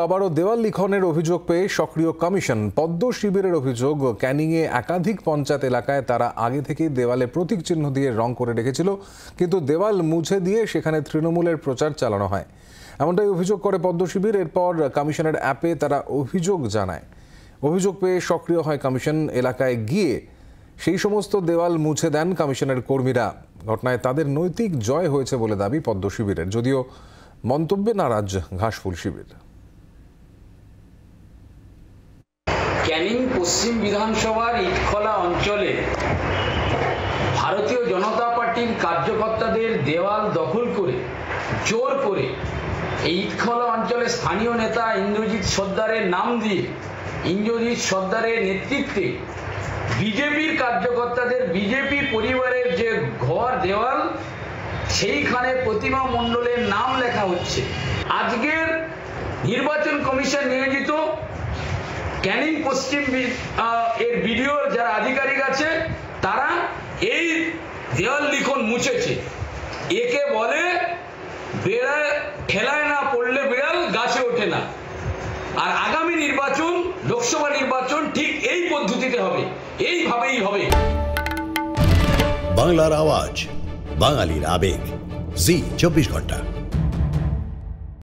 আবারও দেওয়াল লিখনের অভিযোগ পেয়ে সক্রিয় কমিশন। পদ্ম শিবিরের অভিযোগ, ক্যানিংয়ে একাধিক পঞ্চায়েত এলাকায় তারা আগে থেকেই দেওয়ালে প্রতীক চিহ্ন দিয়ে রং করে রেখেছিল, কিন্তু দেওয়াল মুছে দিয়ে সেখানে তৃণমূলের প্রচার চালানো হয়, এমনটাই অভিযোগ করে পদ্ম শিবির। এরপর কমিশনের অ্যাপে তারা অভিযোগ জানায়। অভিযোগ পেয়ে সক্রিয় হয় কমিশন। এলাকায় গিয়ে সেই সমস্ত দেওয়াল মুছে দেন কমিশনের কর্মীরা। ঘটনায় তাদের নৈতিক জয় হয়েছে বলে দাবি পদ্ম শিবিরের, যদিও মন্তব্যে নারাজ ঘাসফুল শিবির। ক্যানিং পশ্চিম বিধানসভার ইটখলা অঞ্চলে ভারতীয় জনতা পার্টির কার্যকর্তাদের দেওয়াল দখল করে জোর করে এই ইটখলা অঞ্চলে স্থানীয় নেতা ইন্দ্রজিৎ সর্দারের নাম দিয়ে ইন্দ্রজিৎ সর্দারের নেতৃত্বে বিজেপির কার্যকর্তাদের বিজেপি পরিবারের যে ঘর দেওয়াল সেইখানে প্রতিমা মণ্ডলের নাম লেখা হচ্ছে। আজকের নির্বাচন কমিশন নিয়োজিত ক্যানিং পশ্চিম এর বিডিও যারা আধিকারিক আছে তারা এই দেওয়াল লিখন মুছেছে। একে বলে বেড়ায় ঠেলায় না পড়লে বিড়াল গাছে ওঠে না। আর আগামী নির্বাচন, লোকসভা নির্বাচন ঠিক এই পদ্ধতিতে হবে, এইভাবেই হবে। বাংলার আওয়াজ, বাঙালির আবেগ, জি 24 ঘন্টা।